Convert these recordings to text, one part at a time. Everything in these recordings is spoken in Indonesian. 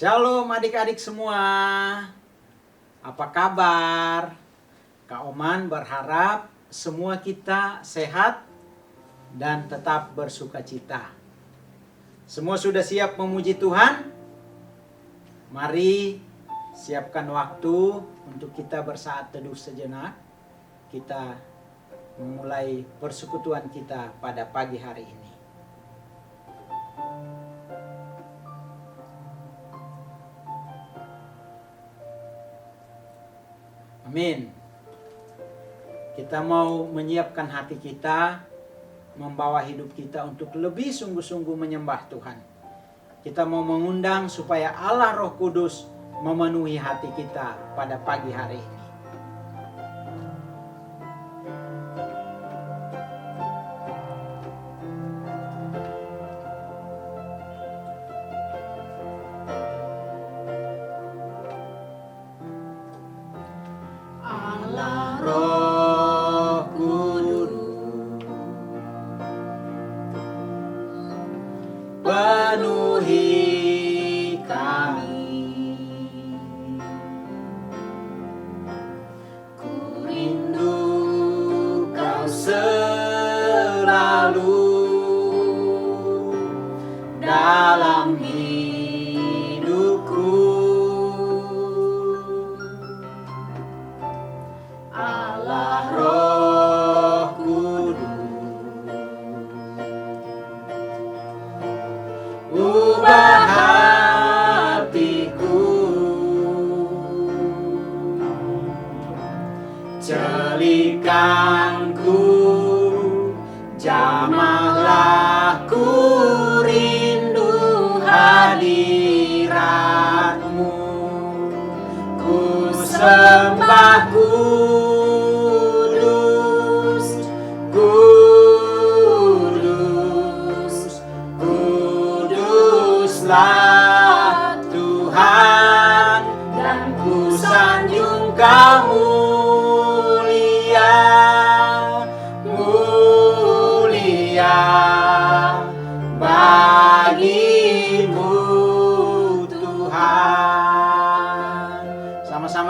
Shalom adik-adik semua. Apa kabar? Kak Oman berharap semua kita sehat dan tetap bersukacita. Semua sudah siap memuji Tuhan? Mari siapkan waktu untuk kita bersaat teduh sejenak. Kita memulai persekutuan kita pada pagi hari ini. Amin. Kita mau menyiapkan hati kita, membawa hidup kita untuk lebih sungguh-sungguh menyembah Tuhan. Kita mau mengundang supaya Allah Roh Kudus memenuhi hati kita pada pagi hari ini.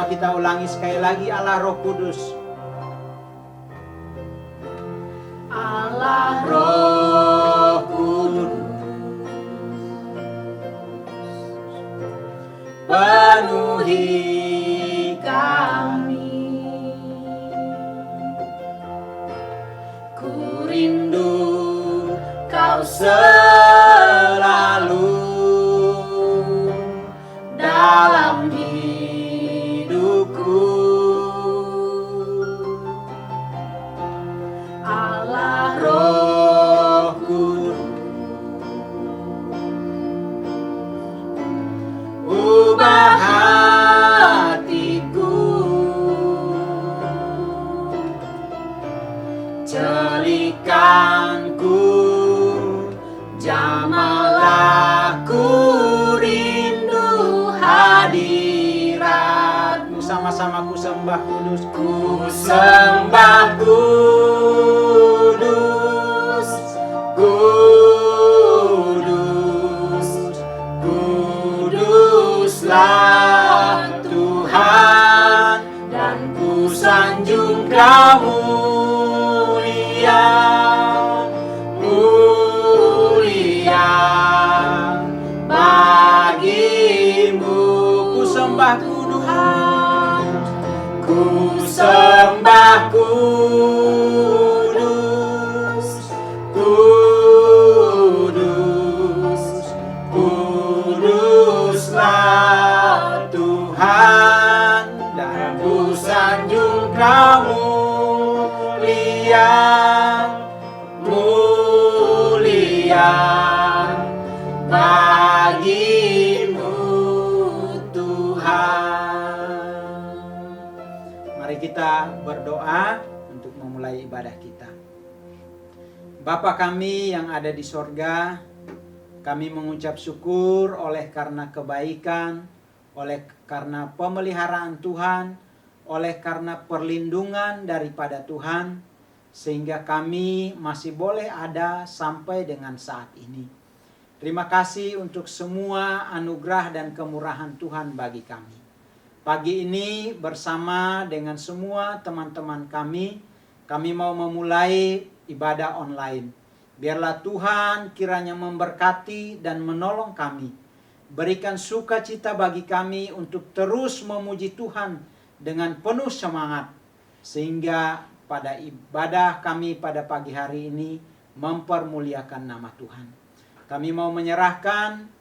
Kita ulangi sekali lagi, Allah Roh Kudus. Allah Roh Kudus, penuhi kami. Ku rindu Kau selalu dalam sama-sama ku sembah Kudus, ku sembah Kudus, Kudus, Kuduslah Tuhan, dan ku sanjung Kau mulia, mulia bagimu. Ku sembah Ku sembah Kudus, Kudus, Kuduslah Tuhan, dan ku sanjung Kau mulia, mulia bagimu Tuhan. Mari kita berdoa untuk memulai ibadah kita. Bapa kami yang ada di sorga, kami mengucap syukur oleh karena kebaikan, oleh karena pemeliharaan Tuhan, oleh karena perlindungan daripada Tuhan, sehingga kami masih boleh ada sampai dengan saat ini. Terima kasih untuk semua anugerah dan kemurahan Tuhan bagi kami. Pagi ini bersama dengan semua teman-teman kami mau memulai ibadah online. Biarlah Tuhan kiranya memberkati dan menolong kami. Berikan sukacita bagi kami untuk terus memuji Tuhan dengan penuh semangat. Sehingga pada ibadah kami pada pagi hari ini mempermuliakan nama Tuhan. Kami mau menyerahkan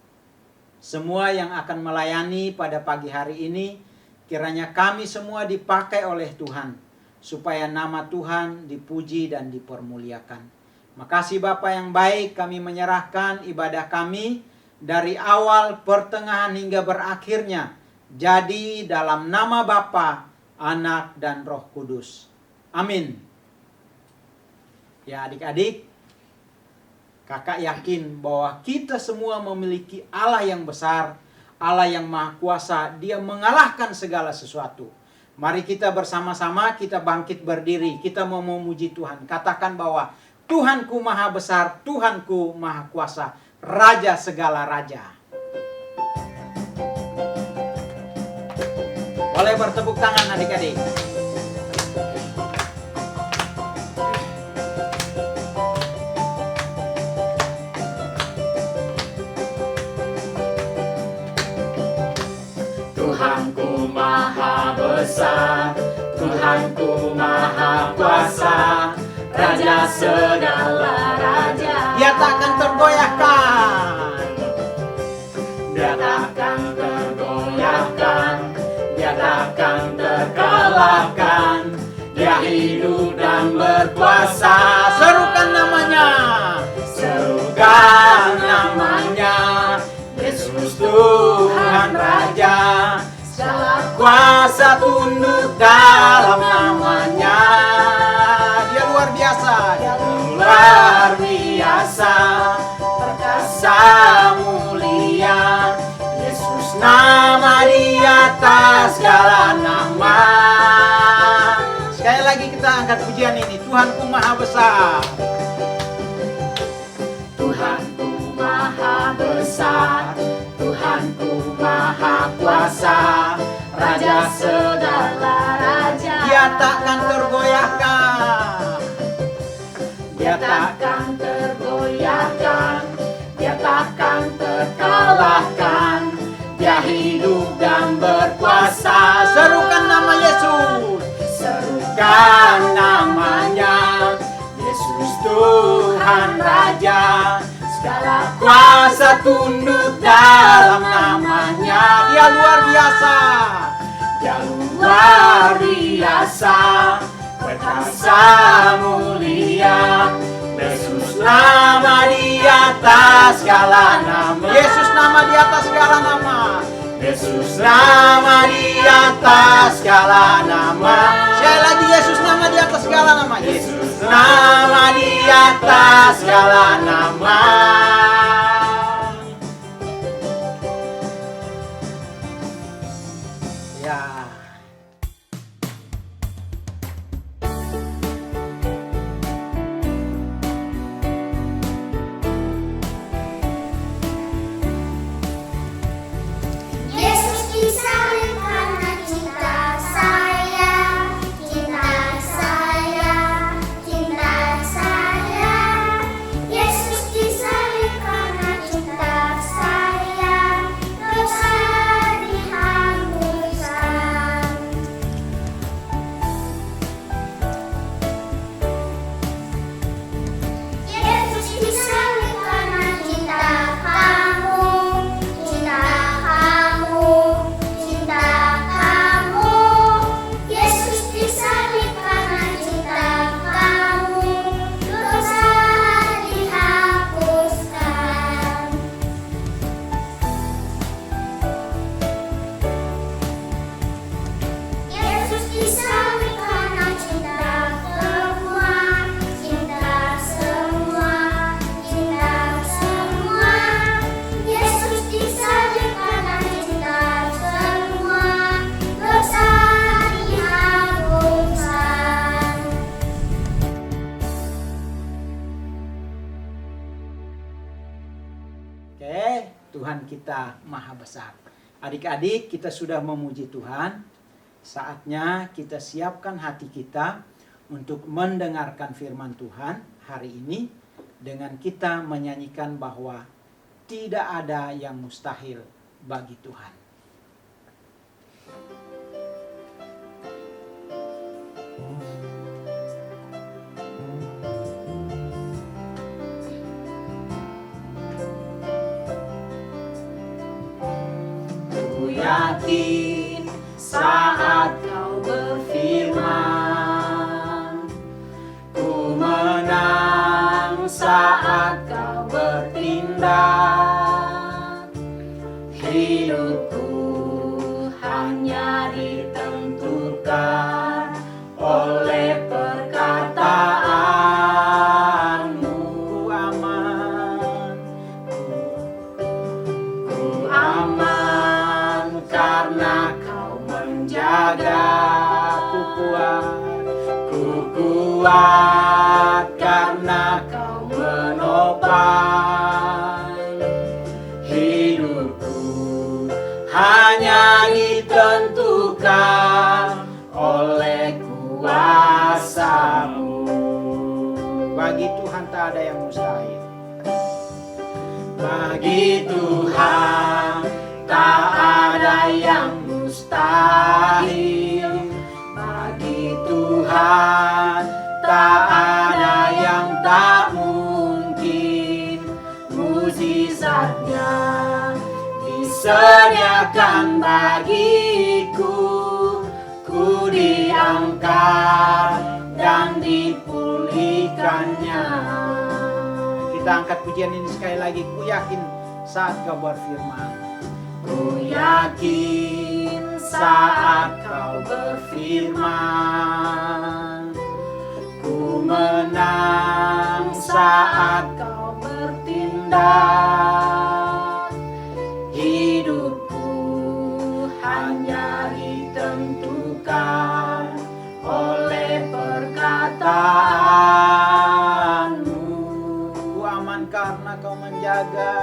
semua yang akan melayani pada pagi hari ini. Kiranya kami semua dipakai oleh Tuhan. Supaya nama Tuhan dipuji dan dipermuliakan. Makasih Bapa yang baik, kami menyerahkan ibadah kami dari awal, pertengahan hingga berakhirnya. Jadi dalam nama Bapa, Anak dan Roh Kudus. Amin. Ya adik-adik, kakak yakin bahwa kita semua memiliki Allah yang besar, Allah yang maha kuasa. Dia mengalahkan segala sesuatu. Mari kita bersama-sama kita bangkit berdiri. Kita mau memuji Tuhan. Katakan bahwa Tuhanku maha besar, Tuhanku maha kuasa, Raja segala raja. Boleh bertepuk tangan adik-adik. Tuhanku maha besar, Tuhanku maha kuasa, Raja segala raja. Dia takkan tergoyahkan. Dia takkan tergoyahkan, Dia takkan terkalahkan. Dia hidup dan berkuasa. Serukan namanya. Serukan namanya, Yesus Tuhan Raja. Segala kuasa tunduk dalam namanya. Dia luar biasa. Dia luar biasa, perkasa mulia. Yesus nama di atas segala nama. Sekali lagi kita angkat pujian ini. Tuhanku maha besar. Tuhanku maha besar, Tuhanku maha kuasa, Raja segala raja. Dia takkan tergoyahkan. Dia takkan tergoyahkan, Dia takkan terkalahkan. Dia hidup dan berkuasa. Serukan nama Yesus. Serukan namanya, Yesus Tuhan Raja. Segala kuasa tunduk dalam namanya. Dia luar biasa. Dia luar biasa, perkasa mulia. Yesus nama di atas segala nama. Yesus nama di atas segala nama. Yesus nama di atas segala nama. Sekali lagi Yesus nama di atas segala nama. Yesus nama di atas segala nama. Ya. Yesus disalib karena cinta saya, cinta saya, cinta saya. Yesus disalib kita maha besar. Adik-adik, kita sudah memuji Tuhan. Saatnya kita siapkan hati kita untuk mendengarkan firman Tuhan hari ini dengan kita menyanyikan bahwa tidak ada yang mustahil bagi Tuhan. Ku yakin saat kau berfirman, ku menang saat kau bertindak. Hidupku hanya ditentukan oleh perkataanmu. Ku aman karena kau menjaga. Ku kuat karena kau menopang. Hidupku hanya ditentukan oleh kuasa-Mu. Bagi Tuhan tak ada yang mustahil. Bagi Tuhan tak ada yang mustahil. Bagi Tuhan tak ada yang tak mungkin. Mujizatnya disediakan bagiku. Ku diangkat dan dipulihkannya. Kita angkat pujian ini sekali lagi. Ku yakin saat kau berfirman. Ku yakin saat kau berfirman, ku menang saat kau bertindak. Hidupku hanya ditentukan oleh perkataanmu. Ku aman karena kau menjaga.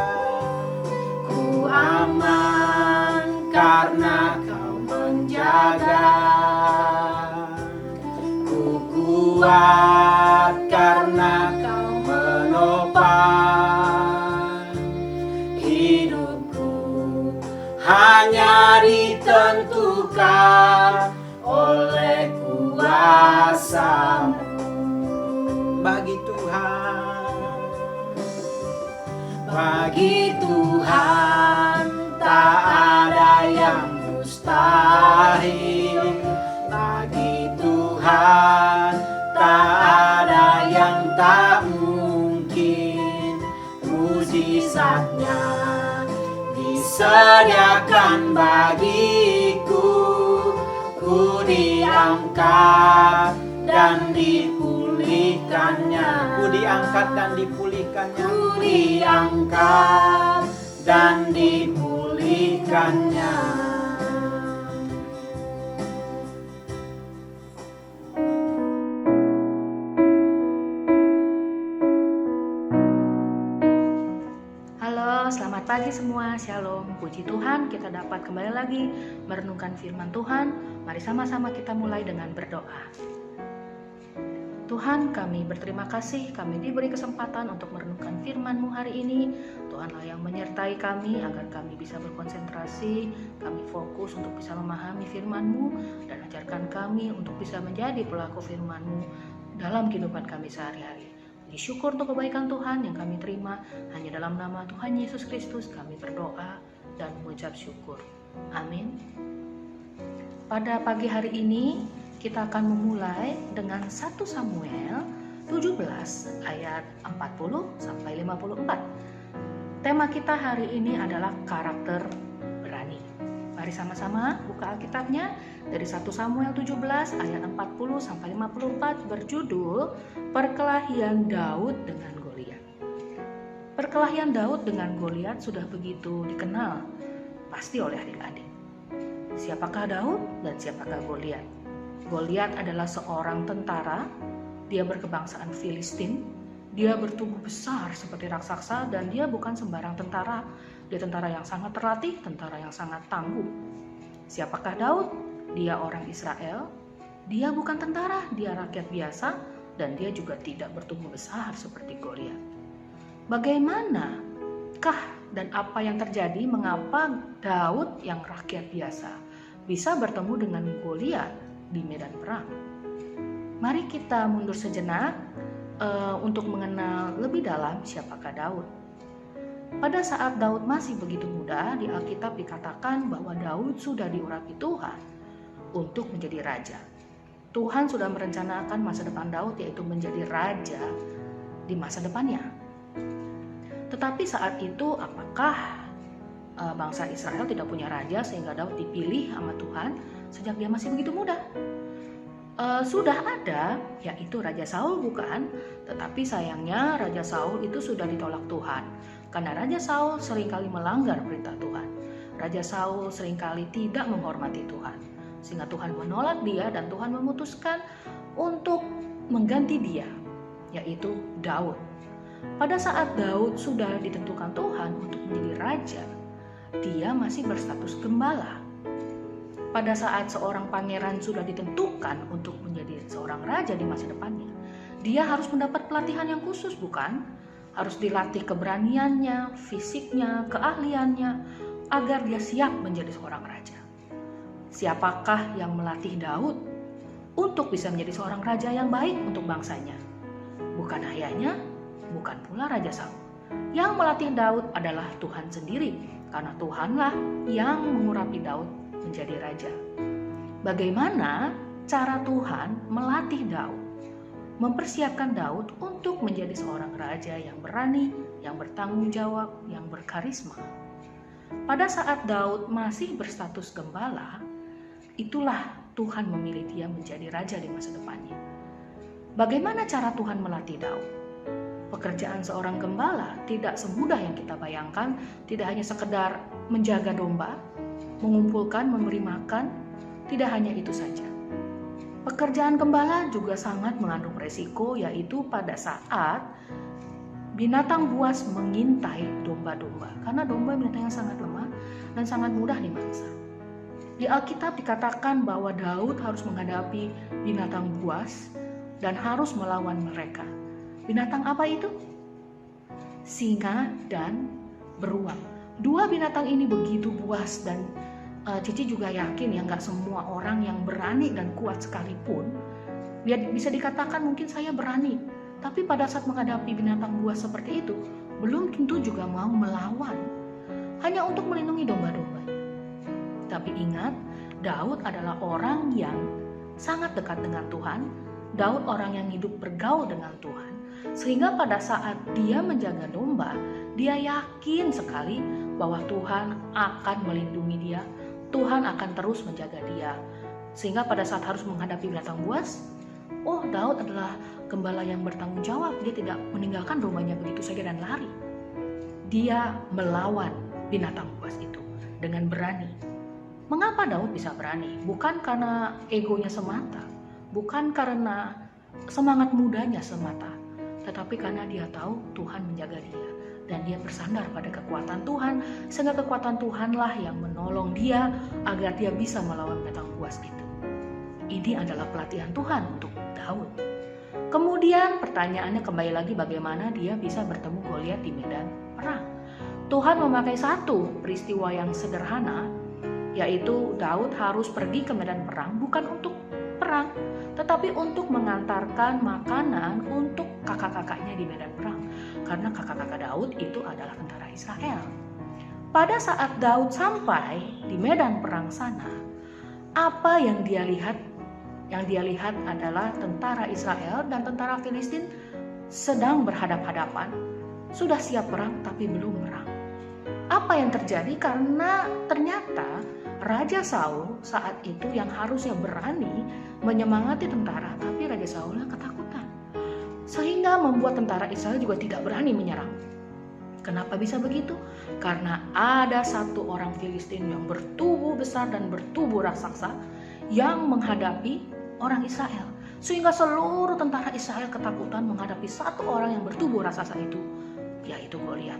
Ku aman karena kau menjaga. Ku kuat karena kau menopang. Hidupku hanya ditentukan oleh kuasa-Mu. Bagi Tuhan, bagi Tuhan tak ada yang mustahil. Bagi Tuhan tak ada yang tak mungkin. Mujizatnya disediakan bagiku. Ku diangkat dan dipulihkannya. ku diangkat dan dipulihkannya. Ku diangkat dan dipulihkannya. Halo, selamat pagi semua. Shalom. Puji Tuhan, kita dapat kembali lagi merenungkan firman Tuhan. Mari sama-sama kita mulai dengan berdoa. Tuhan, kami berterima kasih kami diberi kesempatan untuk merenungkan firman-Mu hari ini. Tuhanlah yang menyertai kami agar kami bisa berkonsentrasi, kami fokus untuk bisa memahami firman-Mu, dan ajarkan kami untuk bisa menjadi pelaku firman-Mu dalam kehidupan kami sehari-hari. Syukur untuk kebaikan Tuhan yang kami terima. Hanya dalam nama Tuhan Yesus Kristus kami berdoa dan mengucap syukur. Amin. Pada pagi hari ini kita akan memulai dengan 1 Samuel 17 ayat 40 sampai 54. Tema kita hari ini adalah karakter berani. Mari sama-sama buka Alkitabnya dari 1 Samuel 17 ayat 40 sampai 54 berjudul Perkelahian Daud dengan Goliat. Perkelahian Daud dengan Goliat sudah begitu dikenal pasti oleh adik-adik. Siapakah Daud dan siapakah Goliat? Goliat adalah seorang tentara, dia berkebangsaan Filistin, dia bertubuh besar seperti raksasa dan dia bukan sembarang tentara. Dia tentara yang sangat terlatih, tentara yang sangat tangguh. Siapakah Daud? Dia orang Israel. Dia bukan tentara, dia rakyat biasa, dan dia juga tidak bertumbuh besar seperti Goliat. Bagaimanakah dan apa yang terjadi mengapa Daud yang rakyat biasa bisa bertemu dengan Goliat di medan perang? Mari kita mundur sejenak untuk mengenal lebih dalam siapakah Daud. Pada saat Daud masih begitu muda, di Alkitab dikatakan bahwa Daud sudah diurapi Tuhan untuk menjadi raja. Tuhan sudah merencanakan masa depan Daud, yaitu menjadi raja di masa depannya. Tetapi saat itu apakah bangsa Israel tidak punya raja sehingga Daud dipilih sama Tuhan sejak dia masih begitu muda? Sudah ada, yaitu Raja Saul bukan? Tetapi sayangnya Raja Saul itu sudah ditolak Tuhan. Karena Raja Saul seringkali melanggar perintah Tuhan. Raja Saul seringkali tidak menghormati Tuhan. Sehingga Tuhan menolak dia dan Tuhan memutuskan untuk mengganti dia, yaitu Daud. Pada saat Daud sudah ditentukan Tuhan untuk menjadi raja, dia masih berstatus gembala. Pada saat seorang pangeran sudah ditentukan untuk menjadi seorang raja di masa depannya, dia harus mendapat pelatihan yang khusus, bukan? Harus dilatih keberaniannya, fisiknya, keahliannya, agar dia siap menjadi seorang raja. Siapakah yang melatih Daud untuk bisa menjadi seorang raja yang baik untuk bangsanya? Bukan ayahnya, bukan pula Raja Saul. Yang melatih Daud adalah Tuhan sendiri, karena Tuhanlah yang mengurapi Daud menjadi raja. Bagaimana cara Tuhan melatih Daud, mempersiapkan Daud untuk menjadi seorang raja yang berani, yang bertanggung jawab, yang berkarisma? Pada saat Daud masih berstatus gembala, itulah Tuhan memilih dia menjadi raja di masa depannya. Bagaimana cara Tuhan melatih Daud? Pekerjaan seorang gembala tidak semudah yang kita bayangkan, tidak hanya sekedar menjaga domba, mengumpulkan, memberi makan, tidak hanya itu saja. Pekerjaan gembala juga sangat mengandung resiko, yaitu pada saat binatang buas mengintai domba-domba. Karena domba binatang yang sangat lemah dan sangat mudah dimangsa. Di Alkitab dikatakan bahwa Daud harus menghadapi binatang buas dan harus melawan mereka. Binatang apa itu? Singa dan beruang. Dua binatang ini begitu buas dan Cici juga yakin ya, nggak semua orang yang berani dan kuat sekalipun, dia bisa dikatakan mungkin saya berani, tapi pada saat menghadapi binatang buas seperti itu, belum tentu juga mau melawan, hanya untuk melindungi domba-domba. Tapi ingat, Daud adalah orang yang sangat dekat dengan Tuhan. Daud orang yang hidup bergaul dengan Tuhan, sehingga pada saat dia menjaga domba, dia yakin sekali bahwa Tuhan akan melindungi dia, Tuhan akan terus menjaga dia. Sehingga pada saat harus menghadapi binatang buas, Daud adalah gembala yang bertanggung jawab. Dia tidak meninggalkan dombanya begitu saja dan lari. Dia melawan binatang buas itu dengan berani. Mengapa Daud bisa berani? Bukan karena egonya semata, bukan karena semangat mudanya semata, tetapi karena dia tahu Tuhan menjaga dia. Dan dia bersandar pada kekuatan Tuhan, sehingga kekuatan Tuhanlah yang menolong dia agar dia bisa melawan binatang buas itu. Ini adalah pelatihan Tuhan untuk Daud. Kemudian pertanyaannya kembali lagi, bagaimana dia bisa bertemu Goliat di medan perang? Tuhan memakai satu peristiwa yang sederhana, yaitu Daud harus pergi ke medan perang bukan untuk perang, tetapi untuk mengantarkan makanan untuk kakak-kakaknya di medan perang. Karena kakak-kakak Daud itu adalah tentara Israel. Pada saat Daud sampai di medan perang sana, apa yang dia lihat? Yang dia lihat adalah tentara Israel dan tentara Filistin sedang berhadap-hadapan. Sudah siap perang tapi belum perang. Apa yang terjadi? Karena ternyata Raja Saul saat itu yang harusnya berani menyemangati tentara, tapi Raja Saulnya ketakutan. Sehingga membuat tentara Israel juga tidak berani menyerang. Kenapa bisa begitu? Karena ada satu orang Filistin yang bertubuh besar dan bertubuh raksasa yang menghadapi orang Israel. Sehingga seluruh tentara Israel ketakutan menghadapi satu orang yang bertubuh raksasa itu, yaitu Goliat.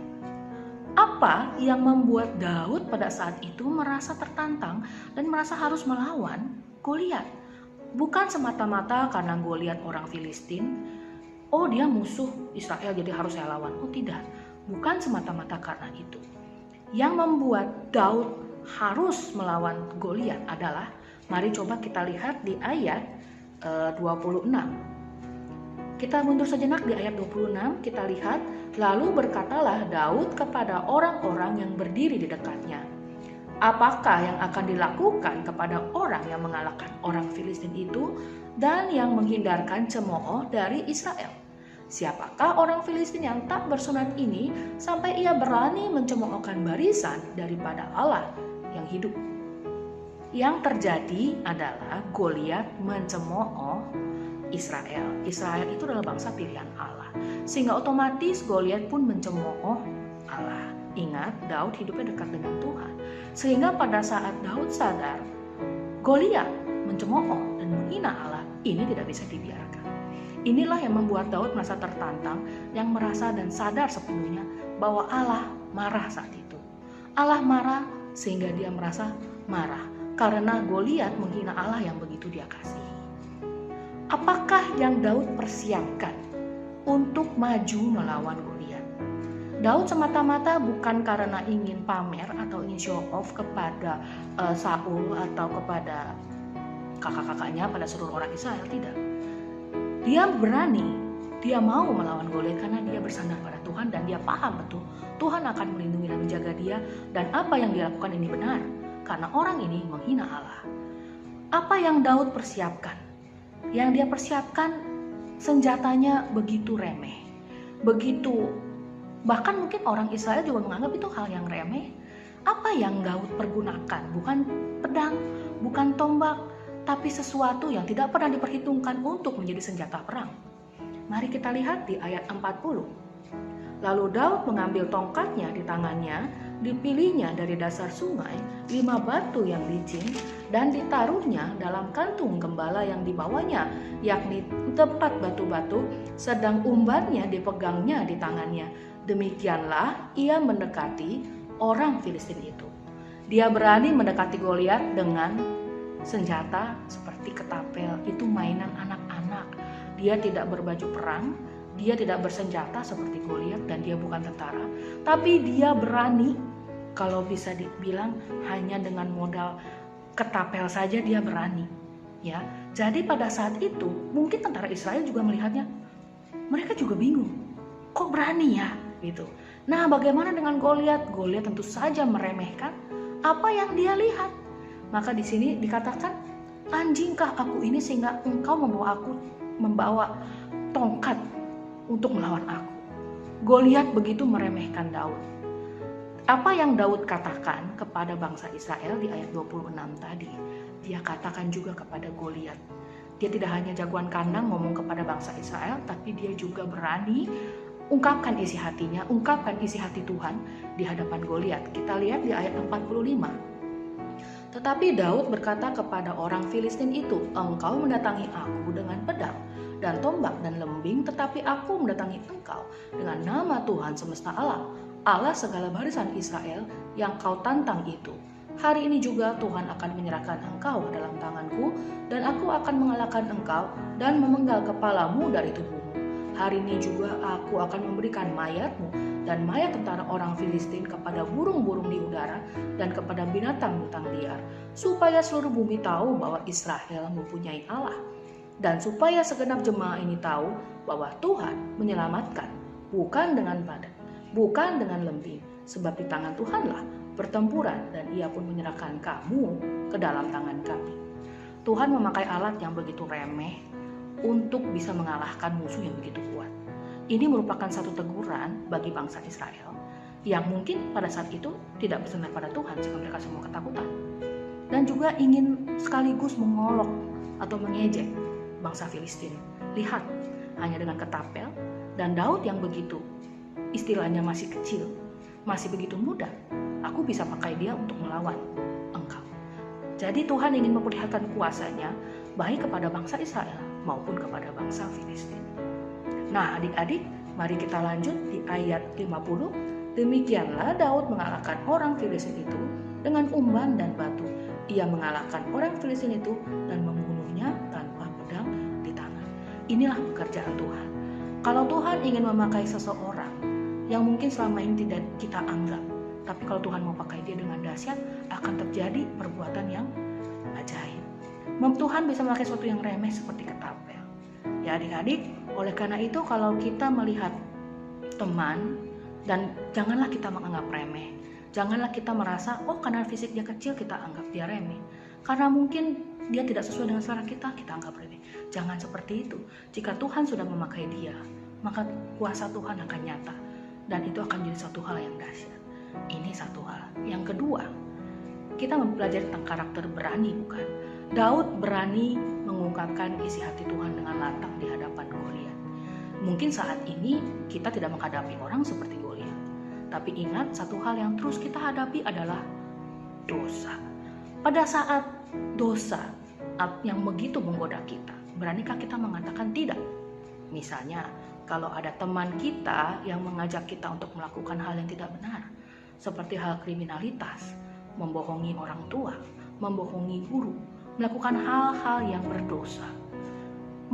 Apa yang membuat Daud pada saat itu merasa tertantang dan merasa harus melawan Goliat? Bukan semata-mata karena Goliat orang Filistin, oh dia musuh Israel jadi harus saya lawan. Oh tidak, bukan semata-mata karena itu. Yang membuat Daud harus melawan Goliat adalah, mari coba kita lihat di ayat 26. Kita mundur sejenak di ayat 26, kita lihat, lalu berkatalah Daud kepada orang-orang yang berdiri di dekatnya, apakah yang akan dilakukan kepada orang yang mengalahkan orang Filistin itu dan yang menghindarkan cemooh dari Israel? Siapakah orang Filistin yang tak bersunat ini sampai ia berani mencemoohkan barisan daripada Allah yang hidup? Yang terjadi adalah Goliat mencemooh Israel. Israel itu adalah bangsa pilihan Allah. Sehingga otomatis Goliat pun mencemooh Allah. Ingat, Daud hidupnya dekat dengan Tuhan. Sehingga pada saat Daud sadar Goliat mencemooh dan menghina Allah, ini tidak bisa dibiarkan. Inilah yang membuat Daud merasa tertantang, yang merasa dan sadar sepenuhnya bahwa Allah marah saat itu. Allah marah sehingga dia merasa marah karena Goliat menghina Allah yang begitu dia kasihi. Apakah yang Daud persiapkan untuk maju melawan Goliat? Daud semata-mata bukan karena ingin pamer atau ingin show off kepada Saul atau kepada kakak-kakaknya pada seluruh orang Israel, tidak. Dia berani, dia mau melawan Goliat karena dia bersandar pada Tuhan dan dia paham betul Tuhan akan melindungi dan menjaga dia, dan apa yang dia lakukan ini benar karena orang ini menghina Allah. Apa yang Daud persiapkan? Yang dia persiapkan senjatanya begitu remeh, begitu, bahkan mungkin orang Israel juga menganggap itu hal yang remeh. Apa yang Daud pergunakan? Bukan pedang, bukan tombak, tapi sesuatu yang tidak pernah diperhitungkan untuk menjadi senjata perang. Mari kita lihat di ayat 40. Lalu Daud mengambil tongkatnya di tangannya, dipilihnya dari dasar sungai 5 batu yang licin, dan ditaruhnya dalam kantung gembala yang dibawanya, yakni tempat batu-batu, sedang umbannya dipegangnya di tangannya. Demikianlah ia mendekati orang Filistin itu. Dia berani mendekati Goliat dengan senjata seperti ketapel, itu mainan anak-anak. Dia tidak berbaju perang, dia tidak bersenjata seperti Goliat, dan dia bukan tentara, tapi dia berani. Kalau bisa dibilang hanya dengan modal ketapel saja dia berani, ya. Jadi pada saat itu mungkin tentara Israel juga melihatnya, mereka juga bingung, kok berani ya, gitu. Nah, bagaimana dengan Goliat? Goliat tentu saja meremehkan apa yang dia lihat. Maka di sini dikatakan, anjingkah aku ini sehingga engkau membawa tongkat untuk melawan aku? Goliat begitu meremehkan Daud. Apa yang Daud katakan kepada bangsa Israel di ayat 26 tadi, dia katakan juga kepada Goliat. Dia tidak hanya jagoan kandang ngomong kepada bangsa Israel, tapi dia juga berani ungkapkan isi hatinya, ungkapkan isi hati Tuhan di hadapan Goliat. Kita lihat di ayat 45. Tetapi Daud berkata kepada orang Filistin itu, engkau mendatangi aku dengan pedang dan tombak dan lembing, tetapi aku mendatangi engkau dengan nama Tuhan semesta alam, Allah segala barisan Israel yang kau tantang itu. Hari ini juga Tuhan akan menyerahkan engkau dalam tanganku, dan aku akan mengalahkan engkau dan memenggal kepalamu dari tubuhmu. Hari ini juga aku akan memberikan mayatmu dan mayat tentara orang Filistin kepada burung-burung di udara dan kepada binatang-binatang liar, supaya seluruh bumi tahu bahwa Israel mempunyai Allah, dan supaya segenap jemaah ini tahu bahwa Tuhan menyelamatkan, bukan dengan badan, bukan dengan lembing, sebab di tangan Tuhanlah pertempuran, dan ia pun menyerahkan kamu ke dalam tangan kami. Tuhan memakai alat yang begitu remeh untuk bisa mengalahkan musuh yang begitu kuat. Ini merupakan satu teguran bagi bangsa Israel yang mungkin pada saat itu tidak bersandar pada Tuhan sehingga mereka semua ketakutan, dan juga ingin sekaligus mengolok atau mengejek bangsa Filistin. Lihat, hanya dengan ketapel dan Daud yang begitu istilahnya masih kecil, masih begitu muda, aku bisa pakai dia untuk melawan engkau. Jadi Tuhan ingin memperlihatkan kuasanya baik kepada bangsa Israel maupun kepada bangsa Filistin. Nah, adik-adik, mari kita lanjut di ayat 50 Demikianlah Daud mengalahkan orang Filistin itu dengan umban dan batu. Ia mengalahkan orang Filistin itu dan membunuhnya tanpa pedang di tangan. Inilah pekerjaan Tuhan. Kalau Tuhan ingin memakai seseorang yang mungkin selama ini tidak kita anggap, tapi kalau Tuhan mau pakai dia dengan dahsyat, akan terjadi perbuatan yang ajaib. Tuhan bisa memakai sesuatu yang remeh seperti ketapel. Ya adik-adik, oleh karena itu kalau kita melihat teman, dan janganlah kita menganggap remeh. Janganlah kita merasa, oh karena fisik dia kecil kita anggap dia remeh. Karena mungkin dia tidak sesuai dengan selera kita anggap remeh. Jangan seperti itu. Jika Tuhan sudah memakai dia, maka kuasa Tuhan akan nyata. Dan itu akan jadi satu hal yang dahsyat. Ini satu hal. Yang kedua, kita mempelajari tentang karakter berani, bukan? Daud berani mengungkapkan isi hati Tuhan dengan lantang di hadapan Goliat. Mungkin saat ini kita tidak menghadapi orang seperti Goliat. Tapi ingat, satu hal yang terus kita hadapi adalah dosa. Pada saat dosa yang begitu menggoda kita, beranikah kita mengatakan tidak? Misalnya, kalau ada teman kita yang mengajak kita untuk melakukan hal yang tidak benar, seperti hal kriminalitas, membohongi orang tua, membohongi guru, melakukan hal-hal yang berdosa.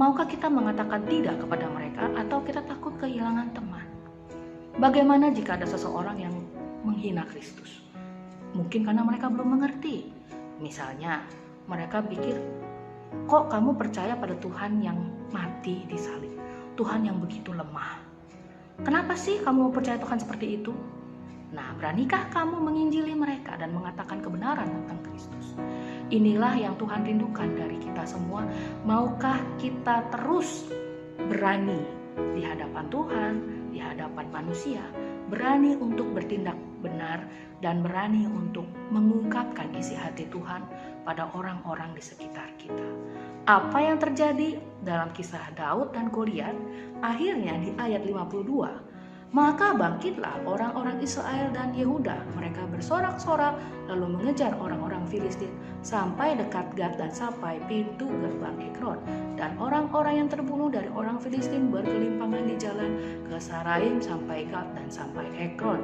Maukah kita mengatakan tidak kepada mereka atau kita takut kehilangan teman? Bagaimana jika ada seseorang yang menghina Kristus? Mungkin karena mereka belum mengerti. Misalnya, mereka pikir, kok kamu percaya pada Tuhan yang mati di salib? Tuhan yang begitu lemah. Kenapa sih kamu percaya Tuhan seperti itu? Nah, beranikah kamu menginjili mereka dan mengatakan kebenaran tentang Kristus? Inilah yang Tuhan rindukan dari kita semua. Maukah kita terus berani di hadapan Tuhan, di hadapan manusia, berani untuk bertindak benar dan berani untuk mengungkapkan isi hati Tuhan pada orang-orang di sekitar kita. Apa yang terjadi dalam kisah Daud dan Goliat? Akhirnya di ayat 52, maka bangkitlah orang-orang Israel dan Yehuda. Mereka bersorak-sorak lalu mengejar orang-orang Filistin sampai dekat Gat dan sampai pintu gerbang Ekron. Dan orang-orang yang terbunuh dari orang Filistin bergelimpangan di jalan ke Saraim sampai Gat dan sampai Ekron.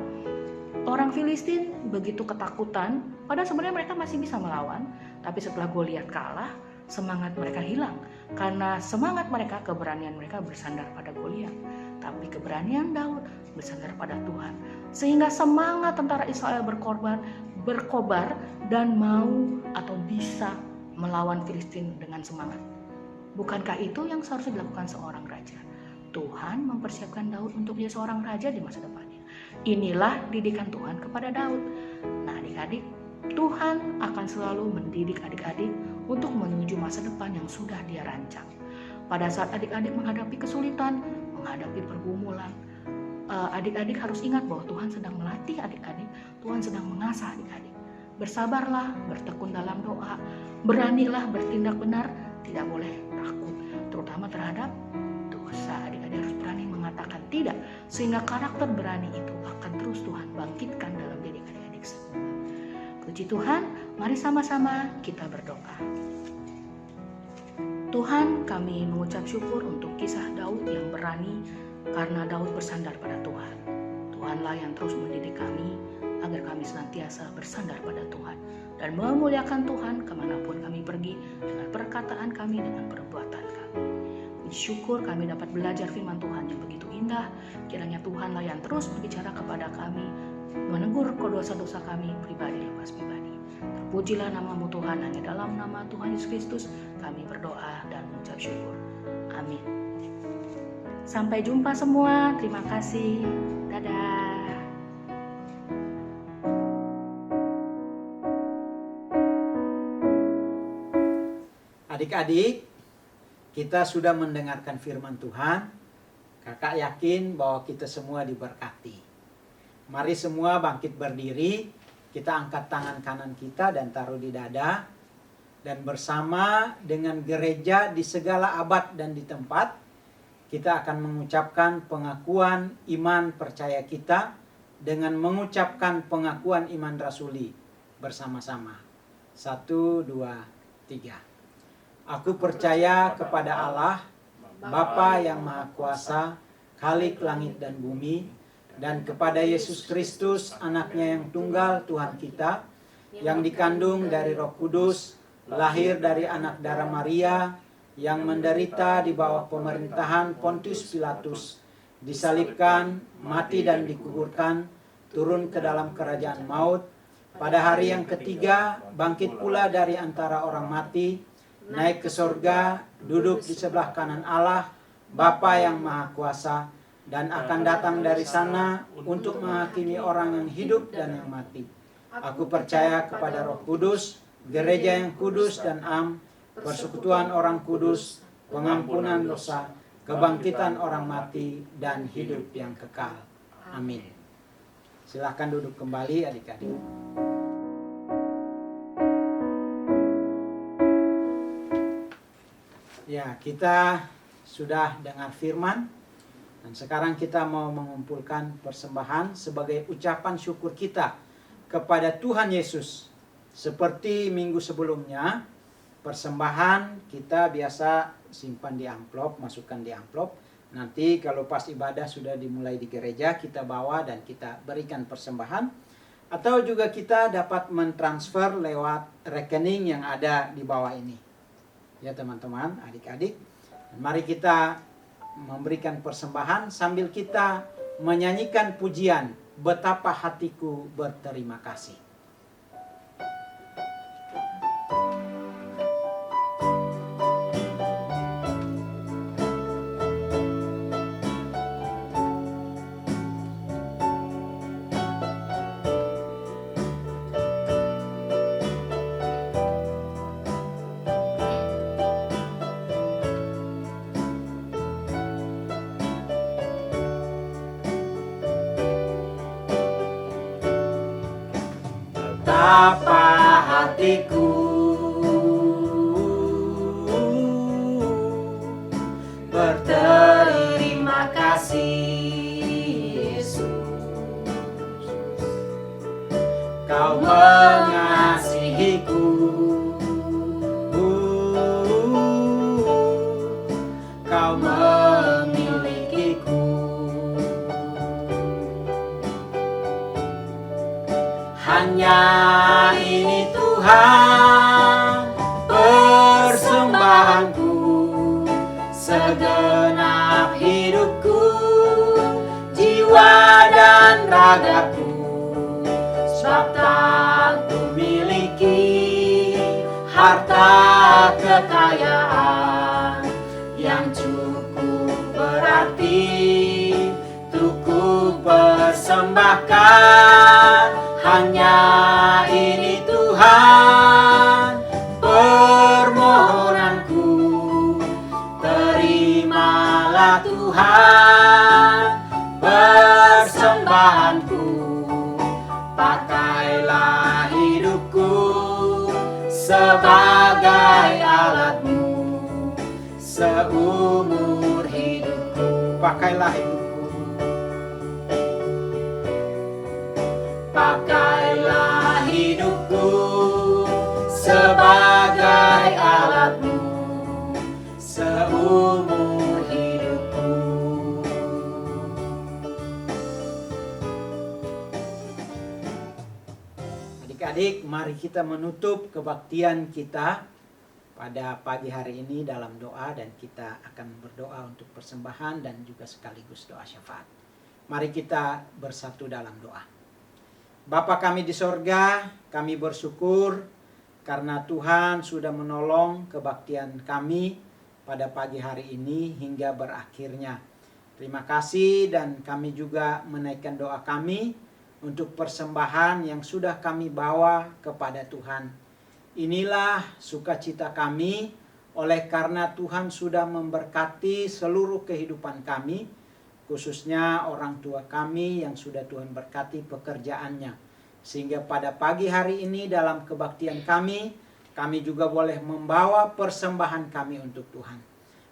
Orang Filistin begitu ketakutan, padahal sebenarnya mereka masih bisa melawan. Tapi setelah Goliat kalah, semangat mereka hilang. Karena semangat mereka, keberanian mereka bersandar pada Goliat. Tapi keberanian Daud bersandar pada Tuhan. Sehingga semangat tentara Israel berkobar dan mau atau bisa melawan Filistin dengan semangat. Bukankah itu yang seharusnya dilakukan seorang raja? Tuhan mempersiapkan Daud untuk menjadi seorang raja di masa depannya. Inilah didikan Tuhan kepada Daud. Nah adik-adik, Tuhan akan selalu mendidik adik-adik untuk menuju masa depan yang sudah Dia rancang. Pada saat adik-adik menghadapi kesulitan, menghadapi pergumulan, adik-adik harus ingat bahwa Tuhan sedang melatih adik-adik, Tuhan sedang mengasah adik-adik. Bersabarlah, bertekun dalam doa, beranilah bertindak benar, tidak boleh takut, terutama terhadap dosa. Adik-adik harus berani mengatakan tidak, sehingga karakter berani itu akan terus Tuhan bangkitkan dalam diri adik-adik semua. Puji Tuhan, mari sama-sama kita berdoa. Tuhan, kami mengucap syukur untuk kisah Daud yang berani karena Daud bersandar pada Tuhan. Tuhanlah yang terus mendidik kami agar kami senantiasa bersandar pada Tuhan dan memuliakan Tuhan kemanapun kami pergi dengan perkataan kami, dengan perbuatan kami. Puji syukur kami dapat belajar firman Tuhan yang begitu indah. Kiranya Tuhanlah yang terus berbicara kepada kami, menegur dosa-dosa kami pribadi lepas pribadi. Terpujilah namamu Tuhan, hanya dalam nama Tuhan Yesus Kristus kami berdoa dan mengucap syukur. Amin. Sampai jumpa semua, terima kasih. Dadah. Adik-adik, kita sudah mendengarkan firman Tuhan. Kakak yakin bahwa kita semua diberkati. Mari semua bangkit berdiri. Kita angkat tangan kanan kita dan taruh di dada. Dan bersama dengan gereja di segala abad dan di tempat, kita akan mengucapkan pengakuan iman percaya kita dengan mengucapkan pengakuan iman rasuli bersama-sama. 1, 2, 3. Aku percaya kepada Allah, Bapa yang Maha Kuasa, Khalik langit dan bumi, dan kepada Yesus Kristus, anaknya yang tunggal Tuhan kita, yang dikandung dari Roh Kudus, lahir dari anak darah Maria, yang menderita di bawah pemerintahan Pontius Pilatus, disalibkan, mati dan dikuburkan, turun ke dalam kerajaan maut, pada hari yang ketiga bangkit pula dari antara orang mati, naik ke sorga, duduk di sebelah kanan Allah, Bapa yang Maha Kuasa, dan akan datang dari sana untuk menghakimi orang yang hidup dan yang mati. Aku percaya kepada Roh Kudus, gereja yang kudus dan am, persekutuan orang kudus, pengampunan dosa, kebangkitan orang mati, dan hidup yang kekal. Amin. Silahkan duduk kembali adik-adik. Ya, kita sudah dengar firman, dan sekarang kita mau mengumpulkan persembahan sebagai ucapan syukur kita kepada Tuhan Yesus. Seperti minggu sebelumnya, persembahan kita biasa simpan di amplop, masukkan di amplop. Nanti kalau pas ibadah sudah dimulai di gereja, kita bawa dan kita berikan persembahan. Atau juga kita dapat mentransfer lewat rekening yang ada di bawah ini. Ya teman-teman, adik-adik, mari kita memberikan persembahan sambil kita menyanyikan pujian Betapa Hatiku Berterima Kasih. Betapa hatiku berterima kasih, Yesus. Kau mengasihiku, Kau memilikiku. Hanya ini Tuhan persembahanku, segenap hidupku, jiwa dan ragaku. Sebab tak ku miliki harta kekayaan yang cukup berarti untuk ku persembahkan. Hanya ini Tuhan permohonanku, terimalah Tuhan persembahanku. Pakailah hidupku sebagai alatmu seumur hidupku. Pakailah hidupku. Pakailah hidupku sebagai alatmu seumur hidupku. Adik-adik, mari kita menutup kebaktian kita pada pagi hari ini dalam doa, dan kita akan berdoa untuk persembahan dan juga sekaligus doa syafaat. Mari kita bersatu dalam doa. Bapa kami di sorga, kami bersyukur karena Tuhan sudah menolong kebaktian kami pada pagi hari ini hingga berakhirnya. Terima kasih, dan kami juga menaikkan doa kami untuk persembahan yang sudah kami bawa kepada Tuhan. Inilah sukacita kami oleh karena Tuhan sudah memberkati seluruh kehidupan kami, khususnya orang tua kami yang sudah Tuhan berkati pekerjaannya. Sehingga pada pagi hari ini dalam kebaktian kami juga boleh membawa persembahan kami untuk Tuhan.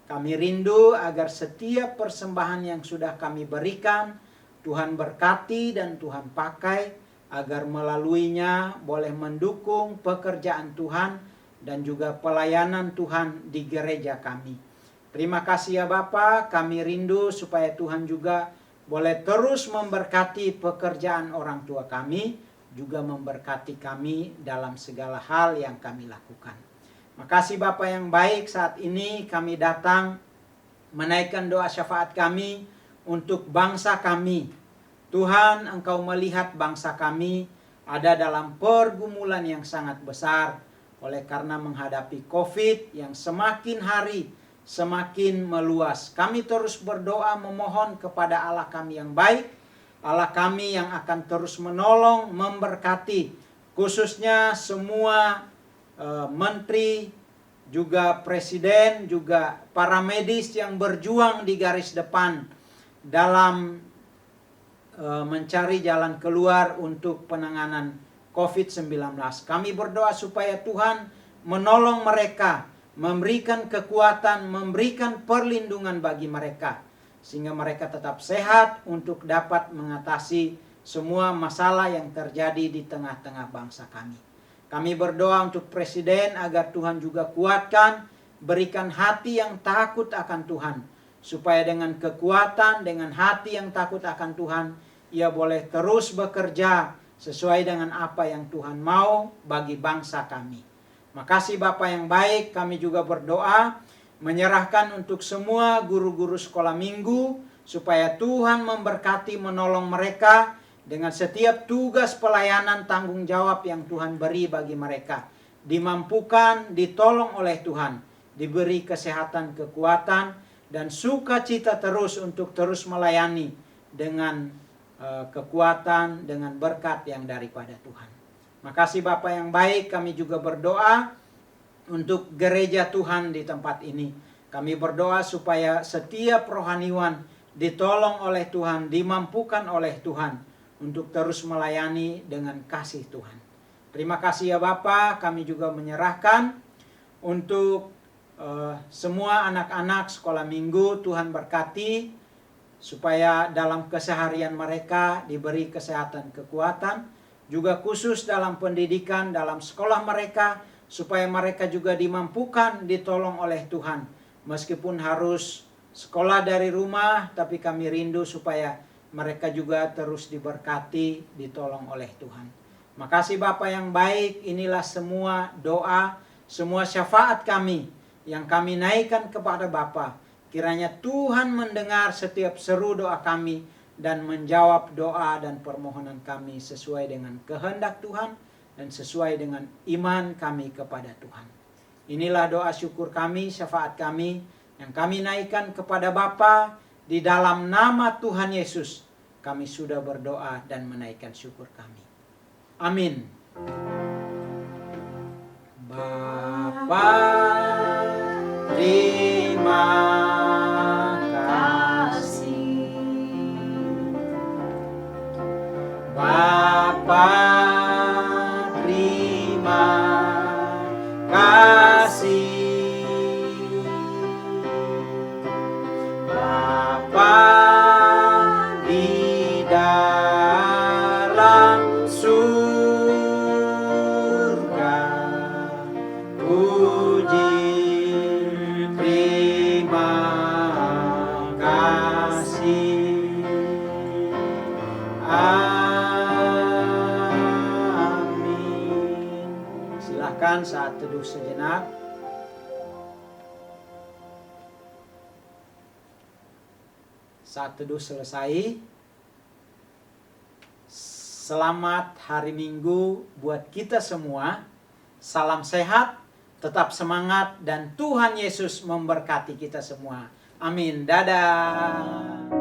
Kami rindu agar setiap persembahan yang sudah kami berikan, Tuhan berkati dan Tuhan pakai, agar melaluinya boleh mendukung pekerjaan Tuhan dan juga pelayanan Tuhan di gereja kami. Terima kasih ya Bapa, kami rindu supaya Tuhan juga boleh terus memberkati pekerjaan orang tua kami, juga memberkati kami dalam segala hal yang kami lakukan. Makasih Bapa yang baik, saat ini kami datang menaikkan doa syafaat kami untuk bangsa kami. Tuhan, Engkau melihat bangsa kami ada dalam pergumulan yang sangat besar oleh karena menghadapi COVID yang semakin hari semakin meluas. Kami terus berdoa memohon kepada Allah kami yang baik, Allah kami yang akan terus menolong, memberkati, khususnya semua menteri, juga presiden, juga para medis yang berjuang di garis depan dalam mencari jalan keluar untuk penanganan COVID-19. Kami berdoa supaya Tuhan menolong mereka, memberikan kekuatan, memberikan perlindungan bagi mereka, sehingga mereka tetap sehat untuk dapat mengatasi semua masalah yang terjadi di tengah-tengah bangsa kami. Kami berdoa untuk presiden agar Tuhan juga kuatkan, berikan hati yang takut akan Tuhan, supaya dengan kekuatan, dengan hati yang takut akan Tuhan, ia boleh terus bekerja sesuai dengan apa yang Tuhan mau bagi bangsa kami. Makasih Bapa yang baik, kami juga berdoa menyerahkan untuk semua guru-guru sekolah minggu, supaya Tuhan memberkati, menolong mereka dengan setiap tugas pelayanan tanggung jawab yang Tuhan beri bagi mereka. Dimampukan, ditolong oleh Tuhan, diberi kesehatan, kekuatan, dan sukacita terus untuk terus melayani dengan kekuatan, dengan berkat yang daripada Tuhan. Makasih Bapa yang baik, kami juga berdoa untuk gereja Tuhan di tempat ini. Kami berdoa supaya setiap rohaniwan ditolong oleh Tuhan, dimampukan oleh Tuhan untuk terus melayani dengan kasih Tuhan. Terima kasih ya Bapa, kami juga menyerahkan untuk semua anak-anak sekolah minggu. Tuhan berkati supaya dalam keseharian mereka diberi kesehatan, kekuatan, juga khusus dalam pendidikan, dalam sekolah mereka, supaya mereka juga dimampukan, ditolong oleh Tuhan. Meskipun harus sekolah dari rumah, tapi kami rindu supaya mereka juga terus diberkati, ditolong oleh Tuhan. Makasih Bapa yang baik, inilah semua doa, semua syafaat kami yang kami naikkan kepada Bapa. Kiranya Tuhan mendengar setiap seru doa kami dan menjawab doa dan permohonan kami sesuai dengan kehendak Tuhan dan sesuai dengan iman kami kepada Tuhan. Inilah doa syukur kami, syafaat kami yang kami naikkan kepada Bapa. Di dalam nama Tuhan Yesus kami sudah berdoa dan menaikkan syukur kami. Amin. Bapa, terima kasih. Bapa, terima kasih. Bapa di dalam surga, puji terima kasih. Amin. Silakan saat teduh sejenak. Saat teduh selesai, selamat hari Minggu buat kita semua. Salam sehat, tetap semangat, dan Tuhan Yesus memberkati kita semua. Amin. Dadah.